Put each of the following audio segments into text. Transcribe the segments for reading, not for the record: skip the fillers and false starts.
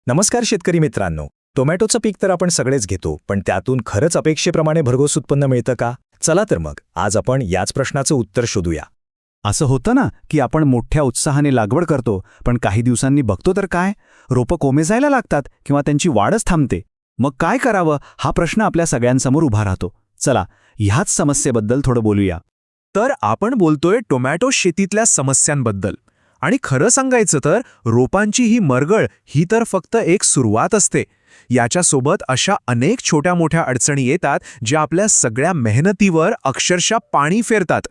नमस्कार शेतकरी मित्रांनो. टोमॅटोचं पीक तर आपण सगळेच घेतो, पण त्यातून खरंच अपेक्षेप्रमाणे भरघोस उत्पन्न मिळतं का? चला तर मग आज आपण याच प्रश्नाचं उत्तर शोधूया. असं होतं ना की आपण मोठ्या उत्साहाने लागवड करतो, पण काही दिवसांनी बघतो तर काय, रोपं कोमेजायला लागतात किंवा त्यांची वाढच थांबते. मग काय करावं हा प्रश्न आपल्या सगळ्यांसमोर उभा राहतो. चला ह्याच समस्येबद्दल थोडं बोलूया. तर आपण बोलतोय टोमॅटो शेतीतल्या समस्यांबद्दल. आणि खरं सांगायचं तर रोपांची ही मरगळ ही तर फक्त एक सुरुवात असते. याच्यासोबत अशा अनेक छोट्या मोठ्या अडचणी येतात ज्या आपल्या सगळ्या मेहनतीवर अक्षरशः पाणी फेरतात.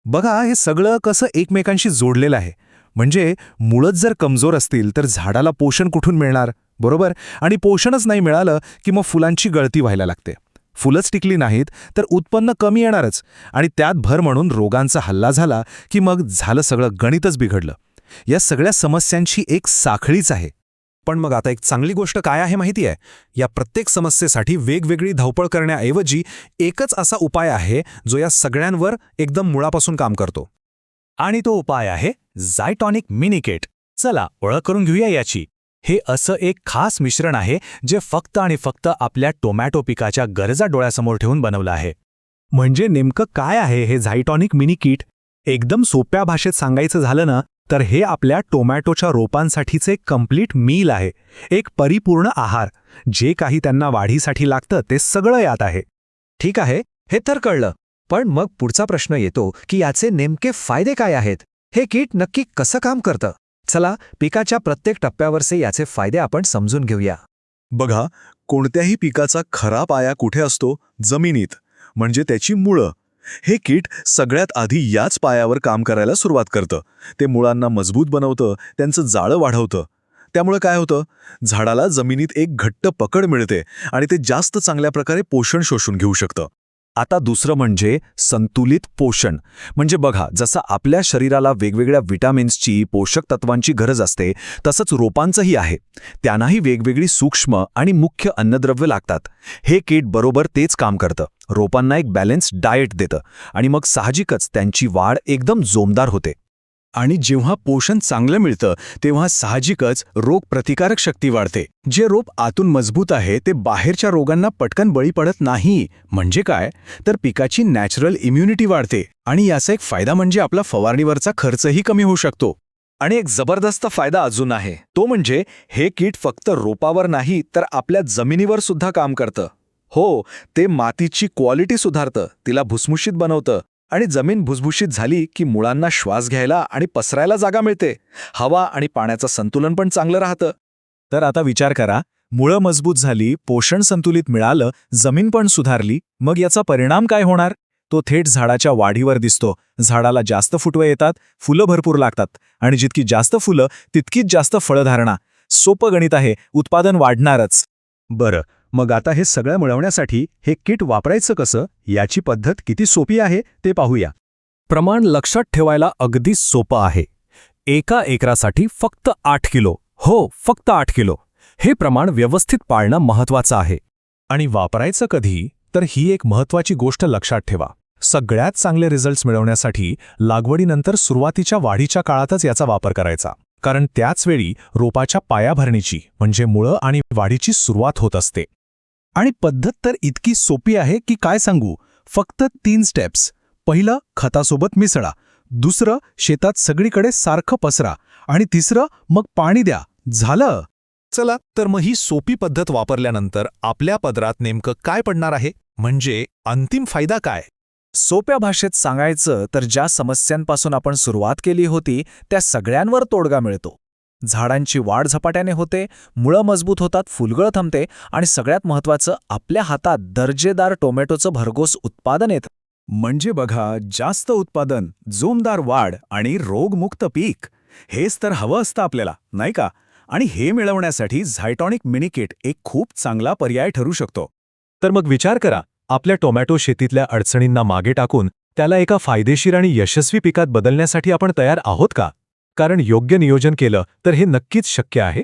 बघा, हे सगळं कसं एकमेकांशी जोडलेलं आहे. म्हणजे मुळच जर कमजोर असतील तर झाडाला पोषण कुठून मिळणार, बरोबर? आणि पोषणच नाही मिळालं की मग फुलांची गळती व्हायला लागते. फुलंच टिकली नाहीत तर उत्पन्न कमी येणारच. आणि त्यात भर म्हणून रोगांचा हल्ला झाला की मग झालं सगळं गणितच बिघडलं. या सगळ्या समस्यांची एक साखळीच आहे. पण मग आता एक चांगली गोष्ट काय आहे माहिती आहे? या प्रत्येक समस्येसाठी वेगवेगळी धावपळ करण्याऐवजी एकच असा उपाय आहे जो या सगळ्यांवर एकदम मुळापासून काम करतो. आणि तो उपाय आहे झायटॉनिक मिनिकेट. चला ओळख करून घेऊया याची. हे असं एक खास मिश्रण आहे जे फक्त आणि फक्त आपल्या टोमॅटो पिकाच्या गरजा डोळ्यासमोर ठेवून बनवलं आहे. म्हणजे नेमकं काय आहे हे झायटॉनिक मिनी किट? एकदम सोप्या भाषेत सांगायचं झालं ना तर हे आपल्या टोमॅटोच्या रोपांसाठीचे कंप्लीट मील आहे. एक परिपूर्ण आहार. जे काही त्यांना वाढीसाठी लागतं ते सगळं यात आहे. ठीक आहे, हे तर कळलं. पण मग पुढचा प्रश्न येतो की याचे नेमके फायदे काय आहेत? हे किट नक्की कसं काम करतं? चला पिकाच्या प्रत्येक टप्प्यावरचे याचे फायदे आपण समजून घेऊया. बघा, कोणत्याही पिकाचा खरा पाया कुठे असतो? जमिनीत, म्हणजे त्याची मुळं. हे किट सगळ्यात आधी याच पायावर काम करायला सुरुवात करतं. ते मुळांना मजबूत बनवतं, त्यांचं जाळं वाढवतं. त्यामुळे काय होतं? झाडाला जमिनीत एक घट्ट पकड मिळते आणि ते जास्त चांगल्या प्रकारे पोषण शोषून घेऊ शकतं. आता दुसरं म्हणजे संतुलित पोषण. म्हणजे बघा, जसं आपल्या शरीराला वेगवेगळ्या विटामिन्सची, पोषक तत्वांची गरज असते, तसंच रोपांचंही आहे. त्यांनाही वेगवेगळी सूक्ष्म आणि मुख्य अन्नद्रव्य लागतात. हे किट बरोबर तेच काम करतं. रोपांना एक बॅलन्स डाएट देतं आणि मग साहजिकच त्यांची वाढ एकदम जोमदार होते. आणि जेव्हा पोषण चांगलं मिळतं तेव्हा साहजिकच रोगप्रतिकारक शक्ती वाढते. जे रोप आतून मजबूत आहे ते बाहेरच्या रोगांना पटकन बळी पडत नाही. म्हणजे काय, तर पिकाची नॅचरल इम्युनिटी वाढते. आणि याचा एक फायदा म्हणजे आपला फवारणीवरचा खर्चही कमी होऊ शकतो. आणि एक जबरदस्त फायदा अजून आहे, तो म्हणजे हे किट फक्त रोपावर नाही तर आपल्या जमिनीवर सुद्धा काम करतं. हो, ते मातीची क्वालिटी सुधारतं, तिला भुसभुशीत बनवतं. आणि जमीन भुसभुशीत झाली की मुळांना श्वास घ्यायला आणि पसरायला जागा मिळते. हवा आणि पाण्याचं संतुलन पण चांगलं राहतं. तर आता विचार करा, मुळं मजबूत झाली, पोषण संतुलित मिळालं, जमीन पण सुधारली, मग याचा परिणाम काय होणार? तो थेट झाडाच्या वाढीवर दिसतो. झाडाला जास्त फुटवे येतात, फुलं भरपूर लागतात आणि जितकी जास्त फुलं तितकीच जास्त फळधारणा. सोपं गणित आहे, उत्पादन वाढणारच. बरं, मग आता हे सगळं मिळवण्यासाठी हे किट वापरायचं कसं? याची पद्धत किती सोपी आहे ते पाहूया. प्रमाण लक्षात ठेवायला अगदी सोपं आहे. एका एकरासाठी फक्त 8 किलो. हो, फक्त 8 किलो. हे प्रमाण व्यवस्थित पाळणं महत्वाचं आहे. आणि वापरायचं कधी? तर ही एक महत्वाची गोष्ट लक्षात ठेवा. सगळ्यात चांगले रिझल्ट्स मिळवण्यासाठी लागवडीनंतर सुरुवातीच्या वाढीच्या काळातच याचा वापर करायचा. कारण त्याच वेळी रोपाच्या पायाभरणीची म्हणजे मुळं आणि वाढीची सुरुवात होत असते. आणि पद्धत तर इतकी सोपी आहे की काय सांगू. फक्त 3 स्टेप्स. पहिलं, खतासोबत मिसळा. दुसरं, शेतात सगळीकडे सारखं पसरा. आणि तिसरं, मग पाणी द्या. झालं. चला तर मग ही सोपी पद्धत वापरल्यानंतर आपल्या पदरात नेमकं काय पडणार आहे? म्हणजे अंतिम फायदा काय? सोप्या भाषेत सांगायचं तर ज्या समस्यांपासून आपण सुरुवात केली होती त्या सगळ्यांवर तोडगा मिळतो. झाडांची वाढ झपाट्याने होते, मुळं मजबूत होतात, फुलगळ थांबते आणि सगळ्यात महत्त्वाचं, आपल्या हातात दर्जेदार टोमॅटोचं भरघोस उत्पादन येतं. म्हणजे बघा, जास्त उत्पादन, जोमदार वाढ आणि रोगमुक्त पीक, हेच तर हवं असतं आपल्याला, नाही का? आणि हे मिळवण्यासाठी झायटॉनिक मिनी किट एक खूप चांगला पर्याय ठरू शकतो. तर मग विचार करा, आपल्या टोमॅटो शेतीतल्या अडचणींना मागे टाकून त्याला एका फायदेशीर आणि यशस्वी पिकात बदलण्यासाठी आपण तयार आहोत का? कारण योग्य नियोजन केलं तर हे नक्कीच शक्य आहे.